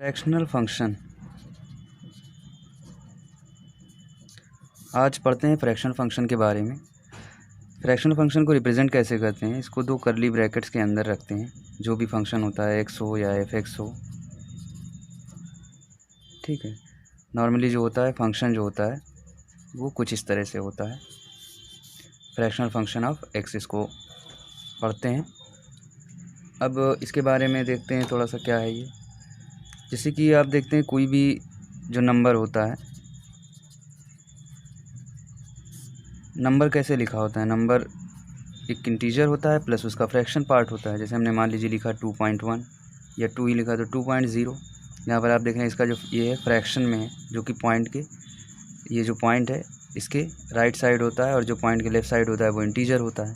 Fractional function. आज पढ़ते हैं फ्रैक्शनल फंक्शन के बारे में। फ्रैक्शनल फंक्शन को रिप्रेजेंट कैसे करते हैं, इसको दो कर्ली ब्रैकेट्स के अंदर रखते हैं। जो भी फंक्शन होता है एक्स हो या एफ एक्स हो, ठीक है। नॉर्मली जो होता है फंक्शन जो होता है वो कुछ इस तरह से होता है। फ्रैक्शनल फंक्शन ऑफ एक्स, इसको पढ़ते हैं। अब इसके बारे में देखते हैं थोड़ा सा क्या है ये। जैसे कि आप देखते हैं कोई भी जो नंबर होता है, नंबर कैसे लिखा होता है। नंबर एक इंटीजर होता है प्लस उसका फ्रैक्शन पार्ट होता है। जैसे हमने मान लीजिए लिखा 2.1 या 2 ही लिखा तो 2.0। यहाँ पर आप देख रहे हैं इसका जो ये है फ्रैक्शन में है, जो कि पॉइंट के ये जो पॉइंट है इसके राइट साइड होता है और जो पॉइंट के लेफ़्ट साइड होता है वो इंटीजर होता है।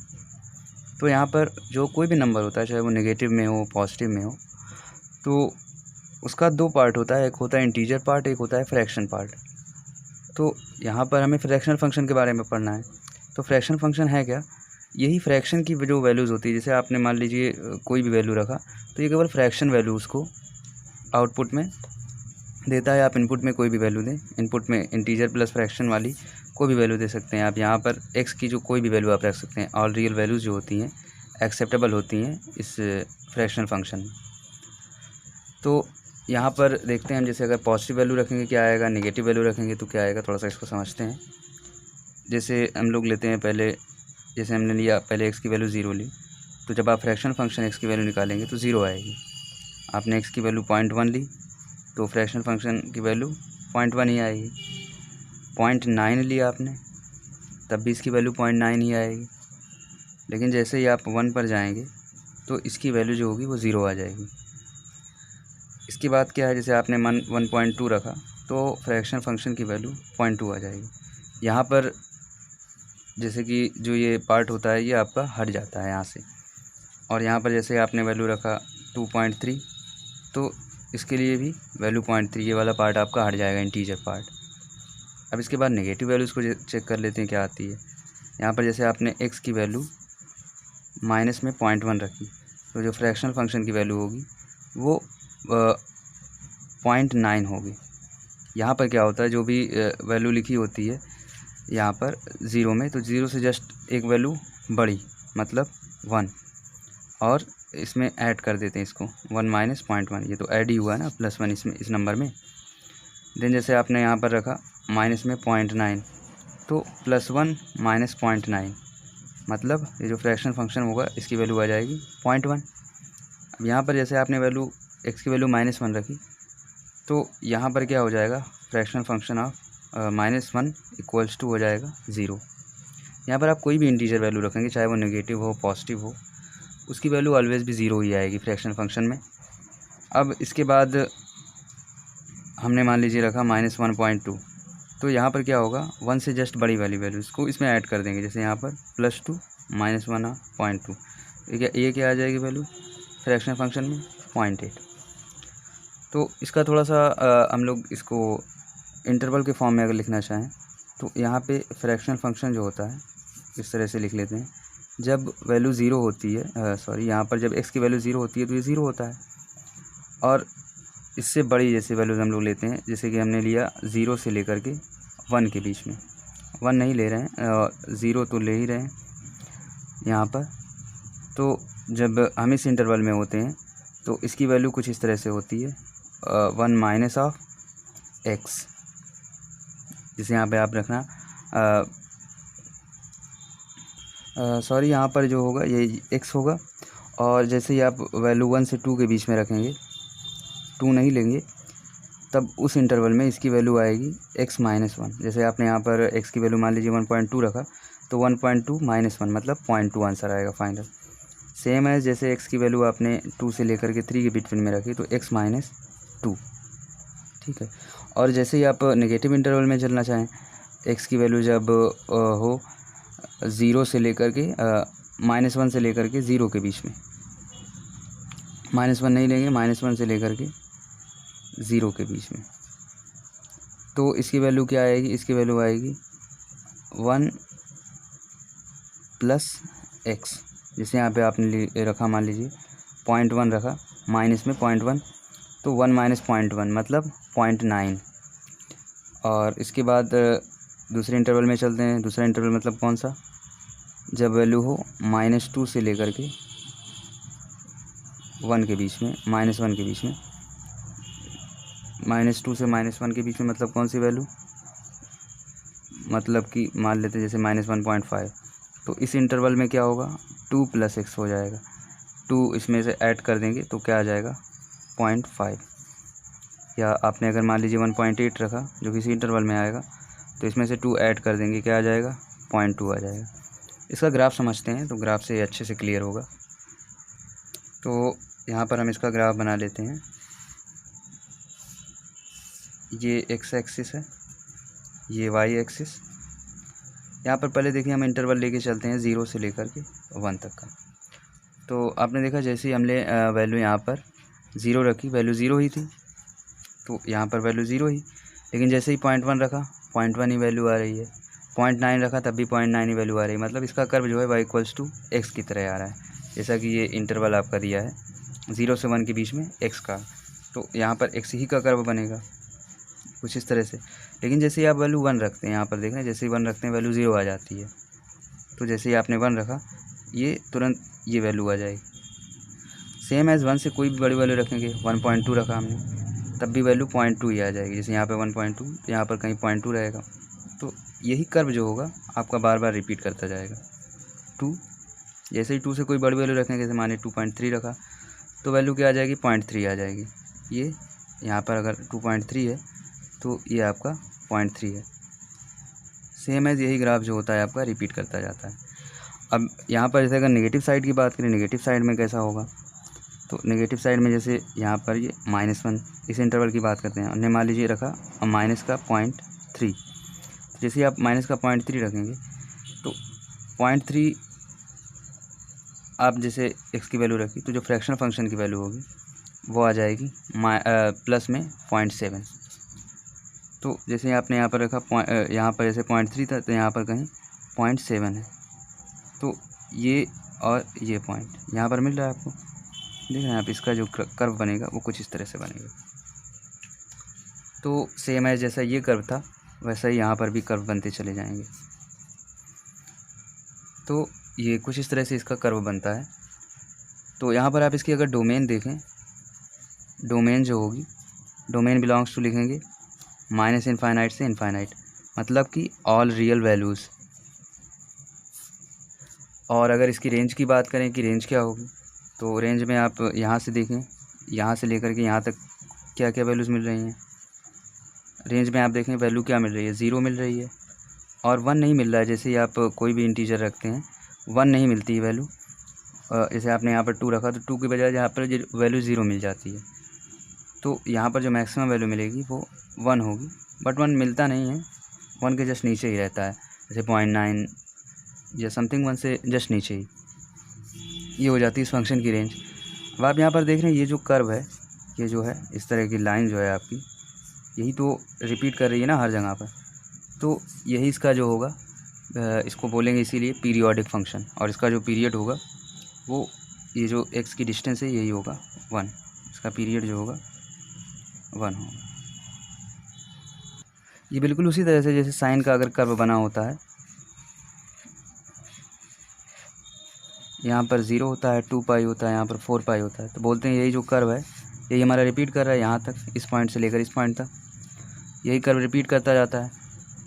तो यहाँ पर जो कोई भी नंबर होता है, चाहे वो नेगेटिव में हो पॉजिटिव में हो, तो उसका दो पार्ट होता है। एक होता है इंटीजर पार्ट, एक होता है फ्रैक्शन पार्ट। तो यहाँ पर हमें फ्रैक्शनल फंक्शन के बारे में पढ़ना है। तो फ्रैक्शनल फंक्शन है क्या? यही फ्रैक्शन की जो वैल्यूज़ होती है, जैसे आपने मान लीजिए कोई भी वैल्यू रखा तो ये केवल फ्रैक्शन वैल्यू उसको आउटपुट में देता है। आप इनपुट में कोई भी वैल्यू दें, इनपुट में इंटीजर प्लस फ्रैक्शन वाली कोई भी वैल्यू दे सकते हैं आप। यहाँ पर एक्स की जो कोई भी वैल्यू आप रख सकते हैं। ऑल रियल वैल्यूज़ जो होती हैं एक्सेप्टेबल होती हैं इस फ्रैक्शनल फंक्शन में। तो यहाँ पर देखते हैं हम, जैसे अगर पॉजिटिव वैल्यू रखेंगे क्या आएगा, नेगेटिव वैल्यू रखेंगे तो क्या आएगा, थोड़ा सा इसको समझते हैं। जैसे हम लोग लेते हैं पहले, जैसे हमने लिया पहले एक्स की वैल्यू 0 ली, तो जब आप फ्रैक्शनल फंक्शन एक्स की वैल्यू निकालेंगे तो 0 आएगी। आपने एक्स की वैल्यू 0.1 ली तो फ्रैक्शनल फंक्शन की वैल्यू 0.1 ही आएगी। 0.9 लिया आपने तब भी इसकी वैल्यू 0.9 ही आएगी। लेकिन जैसे ही आप 1 पर जाएंगे तो इसकी वैल्यू जो होगी वो 0 आ जाएगी। इसके बाद क्या है, जैसे आपने 1.2 रखा तो फ्रैक्शनल फंक्शन की वैल्यू 0.2 आ जाएगी। यहाँ पर जैसे कि जो ये पार्ट होता है ये आपका हट जाता है यहाँ से, और यहाँ पर जैसे आपने वैल्यू रखा 2.3 तो इसके लिए भी वैल्यू 0.3, ये वाला पार्ट आपका हट जाएगा, इंटीजर पार्ट। अब इसके बाद नेगेटिव वैल्यूज़ को चेक कर लेते हैं क्या आती है। यहाँ पर जैसे आपने एक्स की वैल्यू माइनस में 0.1 रखी तो जो फ्रैक्शनल फंक्शन की वैल्यू होगी वो 0.9 होगी। यहाँ पर क्या होता है, जो भी वैल्यू लिखी होती है यहाँ पर 0 में, तो 0 से जस्ट एक वैल्यू बड़ी मतलब 1, और इसमें ऐड कर देते हैं इसको 1 माइनस 0.1। ये तो ऐड ही हुआ ना +1 इसमें, इस नंबर में। देन जैसे आपने यहाँ पर रखा माइनस में 0.9 तो +1 माइनस 0.9 मतलब ये जो फ्रैक्शन फंक्शन होगा इसकी वैल्यू आ जाएगी 0.1। अब यहाँ पर जैसे आपने वैल्यू एक्स की वैल्यू -1 रखी तो यहाँ पर क्या हो जाएगा, fractional function of -1 equals to हो जाएगा 0। यहाँ पर आप कोई भी इंटीजर वैल्यू रखेंगे, चाहे वो नेगेटिव हो पॉजिटिव हो, उसकी वैल्यू ऑलवेज़ भी 0 ही आएगी फ्रैक्शनल फंक्शन में। अब इसके बाद हमने मान लीजिए रखा -1.2 तो यहाँ पर क्या होगा, 1 से जस्ट बड़ी वाली वैल्यू इसको इसमें ऐड कर देंगे। जैसे यहाँ पर +2 -1.2, ये क्या आ जाएगी वैल्यू फ्रैक्शनल फंक्शन में 0.8। तो इसका थोड़ा सा हम लोग इसको इंटरवल के फॉर्म में अगर लिखना चाहें तो यहाँ पे फ्रैक्शनल फंक्शन जो होता है इस तरह से लिख लेते हैं। जब वैल्यू 0 होती है, यहाँ पर जब x की वैल्यू 0 होती है तो ये 0 होता है, और इससे बड़ी जैसे वैल्यूज़ हम लोग लेते हैं, जैसे कि हमने लिया 0 से लेकर के 1 के बीच में, 1 नहीं ले रहे हैं, 0 तो ले ही रहे हैं यहाँ पर। तो जब हम इस इंटरवल में होते हैं तो इसकी वैल्यू कुछ इस तरह से होती है 1 माइनस ऑफ एक्स। जैसे यहाँ पे आप रखना सॉरी यहाँ पर जो होगा ये x होगा, और जैसे ही आप वैल्यू 1 से 2 के बीच में रखेंगे, 2 नहीं लेंगे, तब उस इंटरवल में इसकी वैल्यू आएगी x माइनस 1। जैसे आपने यहाँ पर x की वैल्यू मान लीजिए 1.2 रखा तो 1.2 माइनस 1 मतलब 0.2 आंसर आएगा फाइनल। सेम है जैसे x की वैल्यू आपने 2 से लेकर के 3 के बिटवीन में रखी तो x माइनस 2, ठीक है। और जैसे ही आप नेगेटिव इंटरवल में चलना चाहें, x की वैल्यू जब हो 0 से लेकर के -1 से लेकर के 0 के बीच में, -1 नहीं लेंगे, -1 से लेकर के 0 के बीच में, तो इसकी वैल्यू क्या आएगी, इसकी वैल्यू आएगी 1 प्लस x। जैसे यहाँ पे आपने रखा मान लीजिए 0.1 रखा, माइनस में 0.1 तो 1 माइनस 0.1 मतलब 0.9। और इसके बाद दूसरे इंटरवल में चलते हैं। दूसरा इंटरवल मतलब कौन सा, जब वैल्यू हो -2 से लेकर के 1 के बीच में, -1 के बीच में, -2 से -1 के बीच में मतलब कौन सी वैल्यू, मतलब कि मान लेते हैं जैसे -1.5। तो इस इंटरवल में क्या होगा, 2 + x हो जाएगा। 2 इसमें से ऐड कर देंगे तो क्या आ जाएगा 0.5। या आपने अगर मान लीजिए 1.8 रखा जो किसी इंटरवल में आएगा, तो इसमें से 2 ऐड कर देंगे, क्या आ जाएगा 0.2 आ जाएगा। इसका ग्राफ समझते हैं तो ग्राफ से अच्छे से क्लियर होगा। तो यहाँ पर हम इसका ग्राफ बना लेते हैं। ये x एक्सिस है, ये y एक्सिस। यहाँ पर पहले देखिए हम इंटरवल लेके चलते हैं 0 से लेकर के 1 तक का। तो आपने देखा जैसे ही हमने वैल्यू यहाँ पर 0 रखी, वैल्यू 0 ही थी, तो यहाँ पर वैल्यू 0 ही। लेकिन जैसे ही 0.1 रखा, 0.1 ही वैल्यू आ रही है। 0.9 रखा तब भी 0.9 ही वैल्यू आ रही है। मतलब इसका कर्व जो है y = x की तरह आ रहा है, जैसा कि ये इंटरवल आपका दिया है 0 से 1 के बीच में x का। तो यहाँ पर x ही का कर्व बनेगा कुछ इस तरह से। लेकिन जैसे ही आप वैल्यू 1 रखते हैं, यहाँ पर देख रहे हैं जैसे ही 1 रखते हैं वैल्यू 0 आ जाती है। तो जैसे ही आपने 1 रखा, ये तुरंत ये वैल्यू आ जाएगी। सेम एज़ 1 से कोई भी बड़ी वैल्यू रखेंगे, 1.2 रखा हमने तब भी वैल्यू 0.2 ही आ जाएगी। जैसे यहाँ पे 1.2, तो यहाँ पर कहीं 0.2 रहेगा। तो यही कर्व जो होगा आपका बार बार रिपीट करता जाएगा। 2, जैसे ही 2 से कोई बड़ी वैल्यू रखेंगे, जैसे मानिए 2.3 रखा, तो वैल्यू क्या आ जाएगी 0.3 आ जाएगी। ये यहाँ पर अगर 2.3 है तो ये आपका 0.3 है। सेम एज़ यही ग्राफ जो होता है आपका रिपीट करता जाता है। अब यहाँ पर जैसे अगर नेगेटिव साइड की बात करें, नेगेटिव साइड में कैसा होगा, तो नेगेटिव साइड में जैसे यहाँ पर ये -1, इस इंटरवल की बात करते हैं, हमने मान लीजिए रखा और माइनस का 0.3। जैसे आप माइनस का 0.3 रखेंगे तो 0.3 आप जैसे x की वैल्यू रखी, तो जो फ्रैक्शनल फंक्शन की वैल्यू होगी वो आ जाएगी प्लस में 0.7। तो जैसे आपने यहाँ पर रखा यहाँ पर जैसे 0.3 था, तो यहाँ पर कहीं 0.7 है। तो ये और ये पॉइंट यहाँ पर मिल रहा है आपको, देख रहे हैं आप। इसका जो कर्व बनेगा वो कुछ इस तरह से बनेगा। तो सेम है जैसा ये कर्व था वैसा ही यहाँ पर भी कर्व बनते चले जाएंगे। तो ये कुछ इस तरह से इसका कर्व बनता है। तो यहाँ पर आप इसकी अगर डोमेन देखें, डोमेन जो होगी, डोमेन बिलोंग्स टू लिखेंगे -∞ से इनफाइनाइट, मतलब कि ऑल रियल वैल्यूज़। और अगर इसकी रेंज की बात करें कि रेंज क्या होगी, तो रेंज में आप यहाँ से देखें, यहाँ से लेकर के यहाँ तक क्या क्या वैल्यूज़ मिल रही हैं। रेंज में आप देखें वैल्यू क्या मिल रही है, 0 मिल रही है और 1 नहीं मिल रहा है। जैसे ही आप कोई भी इंटीजर रखते हैं 1 नहीं मिलती है वैल्यू। जैसे आपने यहाँ पर 2 रखा तो 2 की बजाय यहाँ पर वैल्यू 0 मिल जाती है। तो यहाँ पर जो मैक्सिमम वैल्यू मिलेगी वो 1 होगी, बट 1 मिलता नहीं है, 1 के जस्ट नीचे ही रहता है, जैसे 0.9 या समथिंग 1 से जस्ट नीचे ही ये हो जाती है इस फंक्शन की रेंज। अब आप यहाँ पर देख रहे हैं ये जो कर्व है, ये जो है इस तरह की लाइन जो है आपकी, यही तो रिपीट कर रही है ना हर जगह पर। तो यही इसका जो होगा, इसको बोलेंगे इसीलिए पीरियोडिक फंक्शन। और इसका जो पीरियड होगा वो ये जो x की डिस्टेंस है यही होगा 1, इसका पीरियड जो होगा 1 होगा। ये बिल्कुल उसी तरह से जैसे साइन का अगर कर्व बना होता है, यहाँ पर 0 होता है, 2π होता है, यहाँ पर 4π होता है, तो बोलते हैं यही जो कर्व है यही हमारा रिपीट कर रहा है यहाँ तक, इस पॉइंट से लेकर इस पॉइंट तक यही कर्व रिपीट करता जाता है।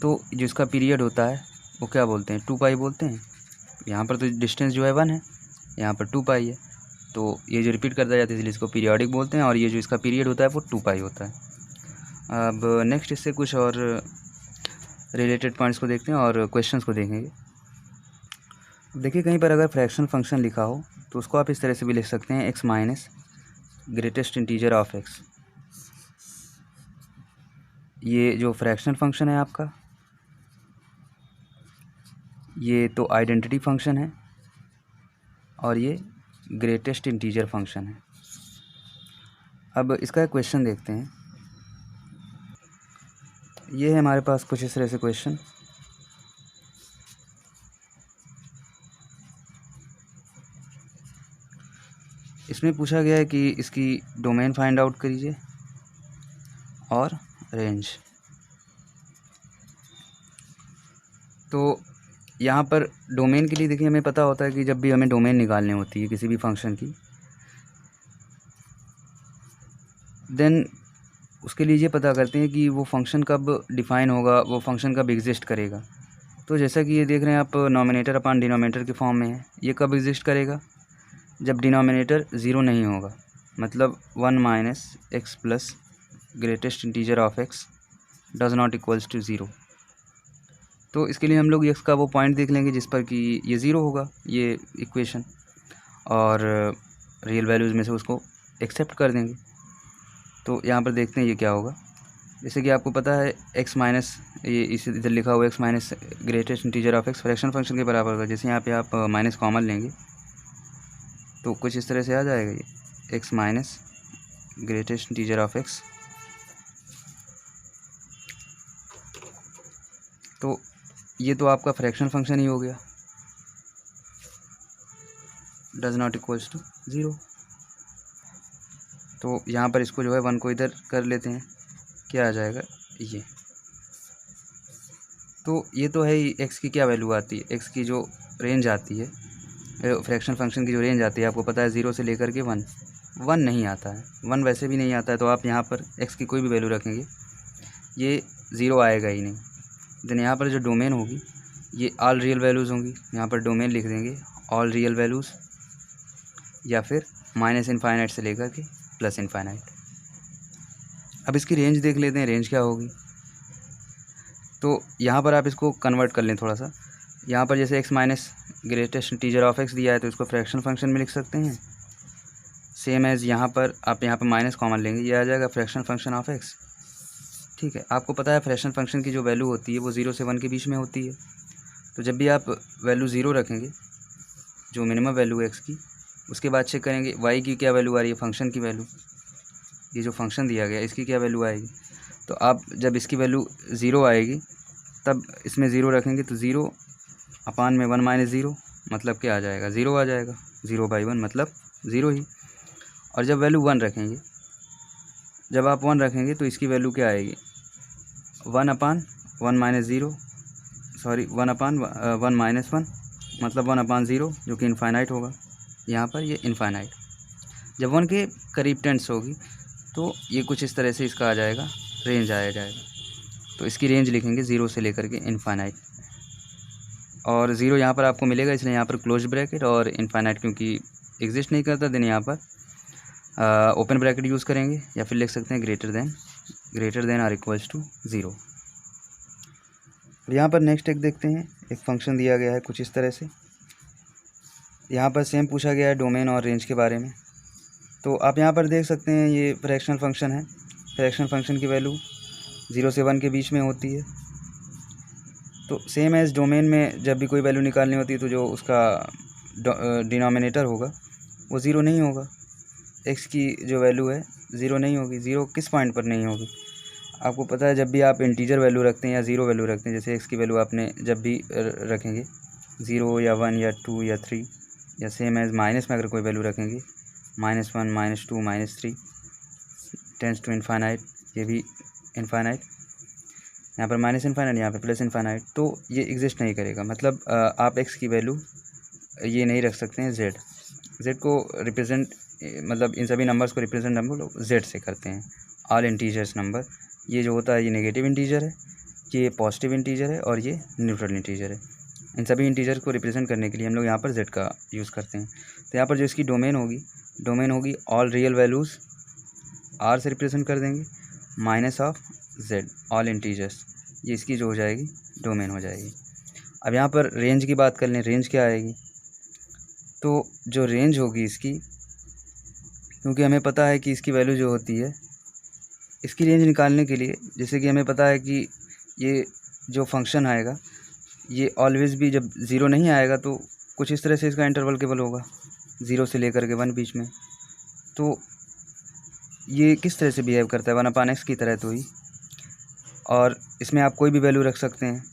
तो जो इसका पीरियड होता है वो क्या बोलते हैं, 2π बोलते हैं। यहाँ पर तो डिस्टेंस जो है 1 है, यहाँ पर 2π है, तो ये जो रिपीट करता जाता है इसलिए इसको पीरियोडिक बोलते हैं। और ये जो इसका पीरियड होता है वो 2π होता है। अब नेक्स्ट इससे कुछ और रिलेटेड पॉइंट्स को देखते हैं और क्वेश्चंस को देखेंगे। देखिए कहीं पर अगर फ्रैक्शनल फंक्शन लिखा हो तो उसको आप इस तरह से भी लिख सकते हैं, x minus greatest integer of x। ये जो फ्रैक्शनल फंक्शन है आपका, ये तो आइडेंटिटी फंक्शन है और ये ग्रेटेस्ट इंटीजर फंक्शन है। अब इसका एक क्वेश्चन देखते हैं। ये है हमारे पास कुछ इस तरह से क्वेश्चन। इसमें पूछा गया है कि इसकी डोमेन फाइंड आउट करिए और रेंज। तो यहाँ पर डोमेन के लिए देखिए हमें पता होता है कि जब भी हमें डोमेन निकालनी होती है किसी भी फंक्शन की, देन उसके लिए ये पता करते हैं कि वो फंक्शन कब डिफ़ाइन होगा, वो फंक्शन कब एग्जिस्ट करेगा। तो जैसा कि ये देख रहे हैं आप, नॉमिनेटर अपॉन डिनोमिनेटर के फॉर्म में है। ये कब एग्जिस्ट करेगा? जब डिनोमिनेटर ज़ीरो नहीं होगा, मतलब 1 minus x plus greatest integer of x does not equals to zero. तो इसके लिए हम लोग एक्स का वो पॉइंट देख लेंगे जिस पर कि ये ज़ीरो होगा, ये इक्वेशन, और रियल वैल्यूज़ में से उसको एक्सेप्ट कर देंगे। तो यहाँ पर देखते हैं ये क्या होगा। जैसे कि आपको पता है एक्स माइनस, ये इस इधर लिखा हुआ x minus greatest integer of x fraction function के बराबर होगा। जैसे यहाँ पे आप माइनस कॉमन लेंगे तो कुछ इस तरह से आ जाएगा, ये x minus greatest integer of x. तो ये तो आपका फ्रैक्शन फंक्शन ही हो गया, does not equals to zero. तो यहाँ पर इसको जो है 1 को इधर कर लेते हैं, क्या आ जाएगा ये। तो ये तो है ही, एक्स की क्या वैल्यू आती है, एक्स की जो रेंज आती है, फ्रैक्शन फंक्शन की जो रेंज आती है आपको पता है 0 से लेकर के 1 नहीं आता है, 1 वैसे भी नहीं आता है। तो आप यहाँ पर एक्स की कोई भी वैल्यू रखेंगे ये 0 आएगा ही नहीं। देन यहाँ पर जो डोमेन होगी ये ऑल रियल वैल्यूज़ होंगी, यहाँ पर डोमेन लिख देंगे ऑल रियल वैल्यूज़, या फिर माइनस इनफाइनाइट से लेकर के प्लस इनफाइनाइट। अब इसकी रेंज देख लेते हैं, रेंज क्या होगी। तो यहाँ पर आप इसको कन्वर्ट कर लें थोड़ा सा। यहाँ पर जैसे x minus greatest integer of x दिया है तो इसको फ्रैक्शन फंक्शन में लिख सकते हैं। सेम एज़ यहाँ पर आप यहाँ पर माइनस कॉमन लेंगे, ये आ जाएगा फ्रैक्शन फंक्शन ऑफ एक्स। ठीक है, आपको पता है फ्रैक्शन फंक्शन की जो वैल्यू होती है वो 0 से 1 के बीच में होती है। तो जब भी आप वैल्यू 0 रखेंगे, जो मिनिमम वैल्यू है एक्स की, उसके बाद चेक करेंगे वाई की क्या वैल्यू आ रही है, फंक्शन की वैल्यू, ये जो फंक्शन दिया गया इसकी क्या वैल्यू आएगी। तो आप जब इसकी वैल्यू 0 आएगी तब इसमें 0 रखेंगे, तो 0 अपान में 1 माइनस 0 मतलब क्या आ जाएगा, 0 आ जाएगा। 0/1 मतलब 0 ही। और जब वैल्यू 1 रखेंगे, जब आप 1 रखेंगे तो इसकी वैल्यू क्या आएगी, 1 अपान 1 माइनस 0, सॉरी 1 अपान 1 माइनस 1 मतलब 1 अपान 0, जो कि इनफाइनाइट होगा। यहाँ पर ये इनफाइनाइट जब 1 के करीब टेंस होगी तो ये कुछ इस तरह से इसका आ जाएगा, रेंज आया जाएगा। तो इसकी रेंज लिखेंगे 0 से लेकर के इनफाइनाइट, और 0 यहाँ पर आपको मिलेगा इसलिए यहाँ पर क्लोज ब्रैकेट, और इनफाइनाइट क्योंकि एग्जिस्ट नहीं करता देन यहाँ पर ओपन ब्रैकेट यूज़ करेंगे, या फिर लिख सकते हैं greater than or equals to 0। यहाँ पर नेक्स्ट एक देखते हैं, एक फंक्शन दिया गया है कुछ इस तरह से। यहाँ पर सेम पूछा गया है डोमेन और रेंज के बारे में। तो आप यहाँ पर देख सकते हैं ये फ्रैक्शन फंक्शन है, फ्रैक्शन फंक्शन की वैल्यू 0 से 1 के बीच में होती है। तो सेम एज़ डोमेन में जब भी कोई वैल्यू निकालनी होती है तो जो उसका डिनोमिनेटर होगा वो 0 नहीं होगा, एक्स की जो वैल्यू है 0 नहीं होगी। 0 किस पॉइंट पर नहीं होगी, आपको पता है जब भी आप इंटीजर वैल्यू रखते हैं या 0 वैल्यू रखते हैं, जैसे एक्स की वैल्यू आपने जब भी रखेंगे 0 या 1 या 2 या 3, या सेम एज़ माइनस में अगर कोई वैल्यू रखेंगे -1 -2 -3 टेंस टू इनफाइनाइट, ये भी इनफाइनाइट, यहाँ पर माइनस इनफाइनाइट, यहाँ पर प्लस इनफाइनाइट, तो ये एग्जिस्ट नहीं करेगा। मतलब आप एक्स की वैल्यू ये नहीं रख सकते हैं जेड को रिप्रेजेंट, मतलब इन सभी नंबर्स को रिप्रेजेंट हम लोग जेड से करते हैं। ऑल इंटीजर्स नंबर, ये जो होता है ये नेगेटिव इंटीजर है, ये पॉजिटिव इंटीजर है, और ये न्यूट्रल इंटीजर है। इन सभी इंटीजर को रिप्रेजेंट करने के लिए हम लोग यहाँ पर जेड का यूज़ करते हैं। तो यहाँ पर जो इसकी डोमेन होगी ऑल रियल वैल्यूज़ आर से रिप्रेजेंट कर देंगे, minus of Z all integers, ये इसकी जो हो जाएगी डोमेन हो जाएगी। अब यहाँ पर रेंज की बात कर लें, रेंज क्या आएगी। तो जो रेंज होगी इसकी, क्योंकि हमें पता है कि इसकी वैल्यू जो होती है, इसकी रेंज निकालने के लिए जैसे कि हमें पता है कि ये जो फंक्शन आएगा ये ऑलवेज़ भी जब 0 नहीं आएगा तो कुछ इस तरह से इसका इंटरवल केवल होगा 0 से लेकर के 1 बीच में। तो ये किस तरह से बिहेव करता है, 1/x की तरह तो ही। और इसमें आप कोई भी वैल्यू रख सकते हैं,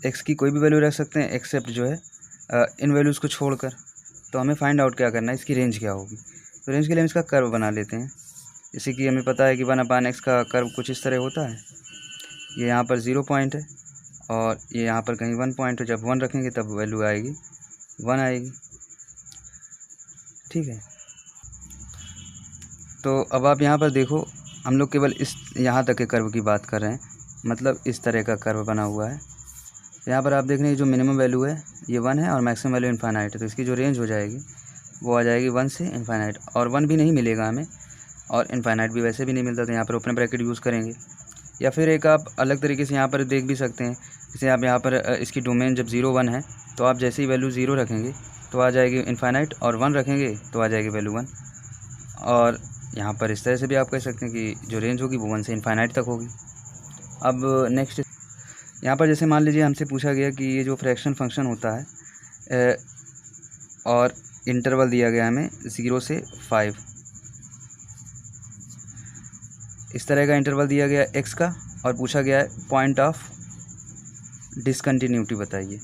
x की कोई भी वैल्यू रख सकते हैं एक्सेप्ट जो है इन वैल्यूज़ को छोड़कर। तो हमें फाइंड आउट क्या करना है, इसकी रेंज क्या होगी। तो रेंज के लिए हम इसका कर्व बना लेते हैं। जैसे कि हमें पता है कि 1/x का कर्व कुछ इस तरह होता है। ये यहाँ पर 0 पॉइंट है और ये यहाँ पर कहीं 1 पॉइंट है। जब 1 रखेंगे तब वैल्यू आएगी 1 आएगी। ठीक है, तो अब आप यहाँ पर देखो, हम लोग केवल इस यहाँ तक के कर्व की बात कर रहे हैं, मतलब इस तरह का कर्व बना हुआ है। यहाँ पर आप देख रहे हैं जो मिनिमम वैल्यू है ये 1 है और मैक्सिमम वैल्यू इनफाइनाइट है। तो इसकी जो रेंज हो जाएगी वो आ जाएगी 1 से इनफाइनाइट, और 1 भी नहीं मिलेगा हमें और इनफाइनाइट भी वैसे भी नहीं मिलता। तो यहाँ पर ओपन ब्रैकेट यूज़ करेंगे, या फिर एक आप अलग तरीके से यहाँ पर देख भी सकते हैं। जैसे आप यहाँ पर इसकी डोमेन जब 0 1 है तो आप जैसे ही वैल्यू 0 रखेंगे तो आ जाएगी इनफाइनाइट, और 1 रखेंगे तो आ जाएगी वैल्यू 1। और यहाँ पर इस तरह से भी आप कह सकते हैं कि जो रेंज होगी वो 1 से इनफाइनाइट तक होगी। अब नेक्स्ट यहाँ पर जैसे मान लीजिए हमसे पूछा गया कि ये जो फ्रैक्शन फंक्शन होता है और इंटरवल दिया गया हमें 0 से 5, इस तरह का इंटरवल दिया गया x का, और पूछा गया है पॉइंट ऑफ डिसकंटिन्यूटी बताइए।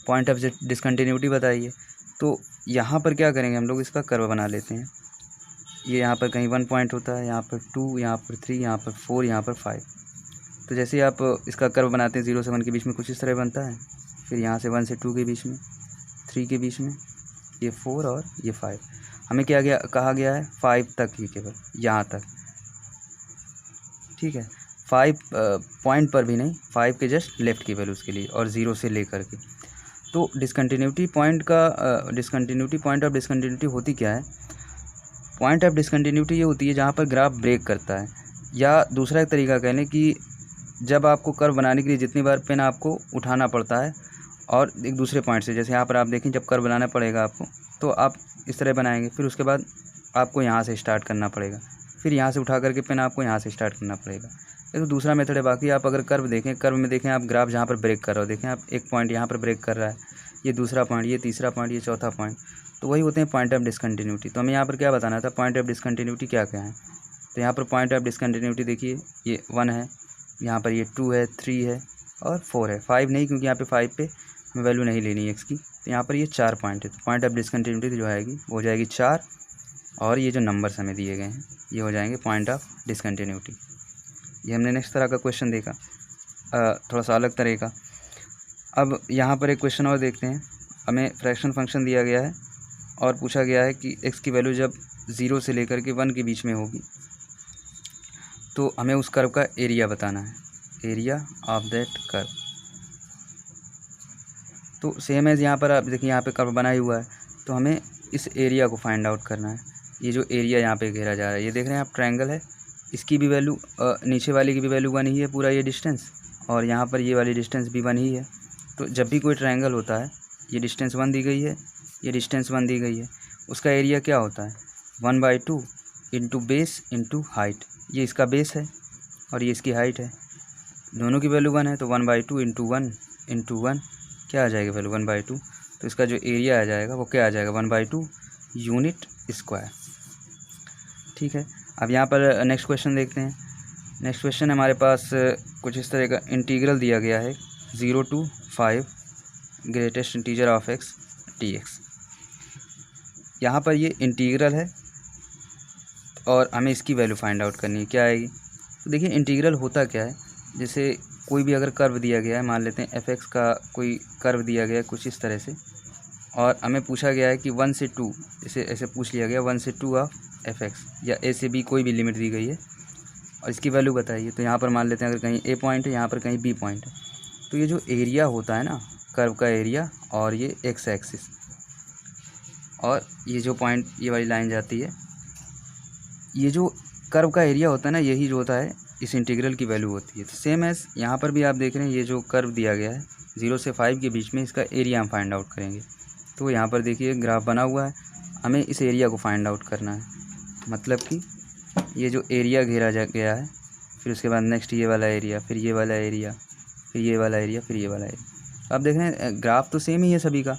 पॉइंट ऑफ डिसकंटिन्यूटी बताइए। तो यहाँ पर क्या करेंगे, हम लोग इसका कर्व बना लेते हैं। ये यहाँ पर कहीं 1 पॉइंट होता है, यहाँ पर 2, यहाँ पर 3, यहाँ पर 4, यहाँ पर 5। तो जैसे ही आप इसका कर्व बनाते हैं 0 से 1 के बीच में कुछ इस तरह बनता है। फिर यहाँ से 1 से 2 के बीच में, 3 के बीच में, ये 4 और ये 5। हमें क्या कहा गया है 5 तक ही, केवल यहाँ तक। ठीक है, 5 पॉइंट पर भी नहीं, 5 के जस्ट लेफ्ट की वैल्यूज़ के लिए, और 0 से लेकर के। तो डिसकंटिन्यूटी पॉइंट का डिसकंटिन्यूटी पॉइंट ऑफ डिसकंटिन्यूटी होती क्या है? पॉइंट ऑफ डिसकंटिन्यूटी ये होती है जहाँ पर ग्राफ ब्रेक करता है, या दूसरा एक तरीका कह लें कि जब आपको कर्व बनाने के लिए जितनी बार पेन आपको उठाना पड़ता है और एक दूसरे पॉइंट से, जैसे यहाँ पर आप देखें जब कर्व बनाना पड़ेगा आपको तो आप इस तरह बनाएंगे, फिर उसके बाद आपको यहाँ से स्टार्ट करना पड़ेगा, फिर यहाँ से उठा करके पेन आपको यहाँ से स्टार्ट करना पड़ेगा। ये तो दूसरा मेथड है। बाकी आप अगर कर्व देखें, कर्व में देखें आप ग्राफ जहाँ पर ब्रेक कर रहे हो, देखें आप एक पॉइंट यहाँ पर ब्रेक कर रहा है, ये दूसरा पॉइंट, ये तीसरा पॉइंट, ये चौथा पॉइंट, तो वही होते हैं पॉइंट ऑफ डिसकंटिन्यूटी। तो हमें यहाँ पर क्या बताना था, पॉइंट ऑफ डिसकंटिन्यूटी क्या क्या है। तो यहाँ पर पॉइंट ऑफ डिसकंटिन्यूटी देखिए, ये 1 है, यहाँ पर ये 2 है, 3 है और 4 है। 5 नहीं, क्योंकि यहाँ पे 5 पे हमें वैल्यू नहीं लेनी है x की। तो यहाँ पर ये 4 पॉइंट है। तो पॉइंट ऑफ डिसकंटिन्यूटी जो आएगी वो हो जाएगी 4, और ये जो नंबर्स हमें दिए गए हैं ये हो जाएंगे पॉइंट ऑफ डिसकंटिन्यूटी। ये हमने नेक्स्ट तरह का क्वेश्चन देखा, थोड़ा सा अलग तरह का। अब यहाँ पर एक क्वेश्चन और देखते हैं। हमें फ्रैक्शन फंक्शन दिया गया है और पूछा गया है कि x की वैल्यू जब 0 से लेकर के 1 के बीच में होगी तो हमें उस कर्व का एरिया बताना है, एरिया ऑफ दैट कर्व। तो सेम एज यहाँ पर आप देखिए, यहाँ पे कर्व बना ही हुआ है, तो हमें इस एरिया को फाइंड आउट करना है। ये जो एरिया यहाँ पे घेरा जा रहा है, ये देख रहे हैं आप ट्रायंगल है, इसकी भी वैल्यू नीचे वाली की भी वैल्यू 1 ही है, पूरा ये डिस्टेंस, और यहाँ पर ये वाली डिस्टेंस भी 1 ही है। तो जब भी कोई ट्रायंगल होता है, ये डिस्टेंस 1 दी गई है, ये डिस्टेंस 1 दी गई है, उसका एरिया क्या होता है 1/2 इंटू बेस इंटू हाइट। ये इसका बेस है और ये इसकी हाइट है, दोनों की वैल्यू 1 है, तो 1/2 इंटू 1 इंटू 1 क्या आ जाएगा वैल्यू 1/2। तो इसका जो एरिया आ जाएगा वो क्या आ जाएगा 1/2 यूनिट स्क्वायर। ठीक है, अब यहाँ पर नेक्स्ट क्वेश्चन देखते हैं। नेक्स्ट क्वेश्चन हमारे पास कुछ इस तरह का इंटीग्रल दिया गया है 0 to 5 greatest integer of x dx। यहाँ पर ये इंटीग्रल है और हमें इसकी वैल्यू फाइंड आउट करनी है, क्या आएगी। तो देखिए इंटीग्रल होता क्या है, जैसे कोई भी अगर कर्व दिया गया है, मान लेते हैं fx का कोई कर्व दिया गया है कुछ इस तरह से, और हमें पूछा गया है कि 1 से 2, ऐसे पूछ लिया गया 1 से 2 ऑफ fx, या a से b कोई भी लिमिट दी गई है और इसकी वैल्यू बताइए। तो यहाँ पर मान लेते हैं अगर कहीं a पॉइंट है, यहाँ पर कहीं b पॉइंट है, तो ये जो एरिया होता है ना कर्व का एरिया, और ये x एक्सिस, और ये जो पॉइंट ये वाली लाइन जाती है, ये जो कर्व का एरिया होता है ना, यही जो होता है इस इंटीग्रल की वैल्यू होती है। तो सेम एज यहाँ पर भी आप देख रहे हैं, ये जो कर्व दिया गया है 0 से 5 के बीच में, इसका एरिया हम फाइंड आउट करेंगे। तो यहाँ पर देखिए ग्राफ बना हुआ है, हमें इस एरिया को फाइंड आउट करना है, मतलब कि ये जो एरिया घेरा गया है, फिर उसके बाद नेक्स्ट ये वाला एरिया, फिर ये वाला एरिया, फिर ये वाला एरिया, फिर ये वाला एरिया। आप देख रहे हैं ग्राफ तो सेम ही है, सभी का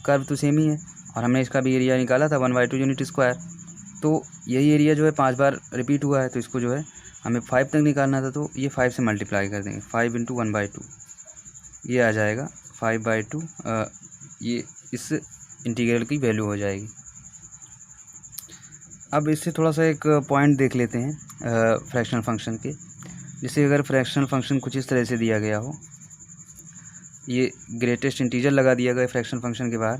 कर्व तो सेम ही है, और हमने इसका भी एरिया निकाला था 1/2 यूनिट स्क्वायर। तो यही एरिया जो है 5 बार रिपीट हुआ है, तो इसको जो है हमें 5 तक निकालना था, तो ये 5 से मल्टीप्लाई कर देंगे, 5 × 1/2, ये आ जाएगा 5/2। ये इस इंटीग्रल की वैल्यू हो जाएगी। अब इससे थोड़ा सा एक पॉइंट देख लेते हैं फ्रैक्शनल फंक्शन के। जैसे अगर फ्रैक्शनल फंक्शन कुछ इस तरह से दिया गया हो, ये ग्रेटेस्ट इंटीजर लगा दिया गया फ्रैक्शनल फंक्शन के बाहर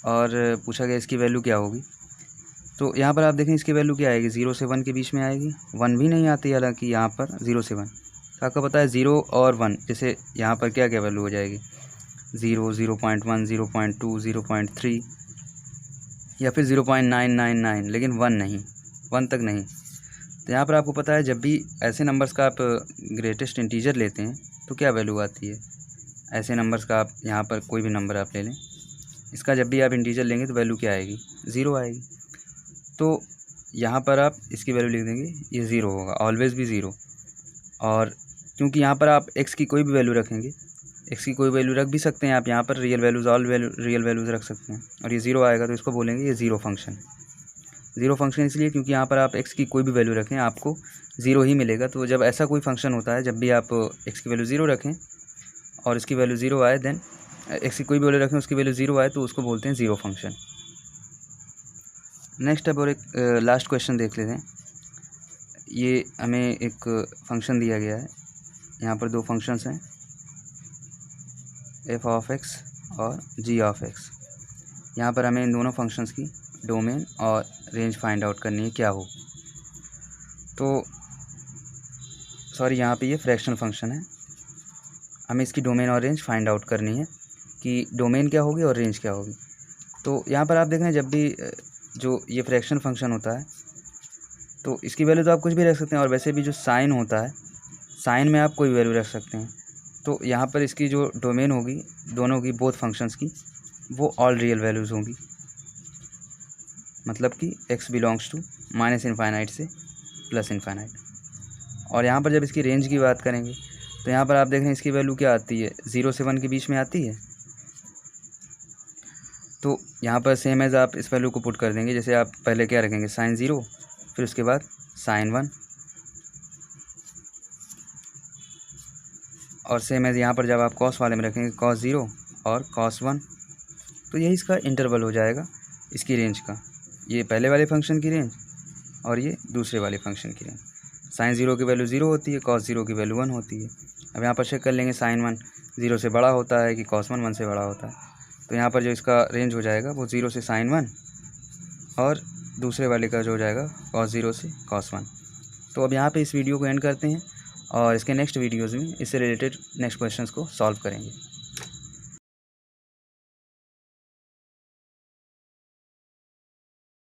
और पूछा गया इसकी वैल्यू क्या होगी, तो यहाँ पर आप देखें इसकी वैल्यू क्या आएगी, 0 से 1 के बीच में आएगी। 1 भी नहीं आती, हालांकि यहाँ पर 0 से 1 आपको पता है 0 और 1, जैसे यहाँ पर क्या क्या वैल्यू हो जाएगी, 0, 0.1, 0.2, 0.3 या फिर 0.999, लेकिन 1 नहीं, 1 तक नहीं। तो यहाँ पर आपको पता है जब भी ऐसे नंबर्स का आप ग्रेटेस्ट इंटीजर लेते हैं तो क्या वैल्यू आती है। ऐसे नंबर्स का आप यहाँ पर कोई भी नंबर आप ले लें, इसका जब भी आप इंटीजर लेंगे तो वैल्यू क्या आएगी, 0 आएगी। तो यहाँ पर आप इसकी वैल्यू लिख देंगे, ये 0 होगा, ऑलवेज़ भी 0। और क्योंकि यहाँ पर आप x की कोई भी वैल्यू रखेंगे, x की कोई वैल्यू रख भी सकते हैं आप, यहाँ पर real values, all real values रख सकते हैं और ये 0 आएगा तो इसको बोलेंगे ये 0 फंक्शन। 0 फंक्शन इसलिए क्योंकि यहाँ पर आप x की कोई भी वैल्यू रखें आपको 0 ही मिलेगा। तो जब ऐसा कोई फंक्शन होता है, जब भी आप x की वैल्यू 0 रखें और इसकी वैल्यू 0 आए, देन x की कोई भी वैल्यू रखें उसकी वैल्यू 0 आए तो उसको बोलते हैं 0 फंक्शन। नेक्स्ट अब और एक लास्ट क्वेश्चन देख लेते हैं। ये हमें एक फंक्शन दिया गया है, यहाँ पर दो फंक्शंस हैं, f ऑफ x और g ऑफ x। यहाँ पर हमें इन दोनों फंक्शंस की डोमेन और रेंज फाइंड आउट करनी है क्या हो। तो सॉरी, यहाँ पे ये फ्रैक्शनल फंक्शन है, हमें इसकी डोमेन और रेंज फाइंड आउट करनी है कि डोमेन क्या होगी और रेंज क्या होगी। तो यहाँ पर आप देख रहे हैं जब भी जो ये फ्रैक्शनल फंक्शन होता है तो इसकी वैल्यू तो आप कुछ भी रख सकते हैं, और वैसे भी जो साइन होता है, साइन में आप कोई वैल्यू रख सकते हैं। तो यहाँ पर इसकी जो डोमेन होगी दोनों की, बोथ फंक्शंस की, वो ऑल रियल वैल्यूज़ होंगी, मतलब कि x बिलोंग्स टू -∞ से +∞। और यहाँ पर जब इसकी रेंज की बात करेंगे तो यहाँ पर आप देख रहे हैं इसकी वैल्यू क्या आती है, 0 से 1 के बीच में आती है। तो यहाँ पर सेम एज आप इस वैल्यू को पुट कर देंगे, जैसे आप पहले क्या रखेंगे, sin 0, फिर उसके बाद sin 1, और सेम एज यहाँ पर जब आप cos वाले में रखेंगे cos 0 और cos 1। तो यही इसका इंटरवल हो जाएगा इसकी रेंज का, ये पहले वाले फंक्शन की रेंज और ये दूसरे वाले फंक्शन की रेंज। sin 0 की वैल्यू 0 होती है, cos 0 की वैल्यू 1 होती है। अब यहाँ पर चेक कर लेंगे sin 1 0 से बड़ा होता है कि cos 1 1 से बड़ा होता है। तो यहाँ पर जो इसका रेंज हो जाएगा वो 0 से sin 1 और दूसरे वाले का जो हो जाएगा cos 0 से cos 1। तो अब यहाँ पे इस वीडियो को एंड करते हैं और इसके नेक्स्ट वीडियोज़ में इससे रिलेटेड नेक्स्ट क्वेश्चंस को सॉल्व करेंगे।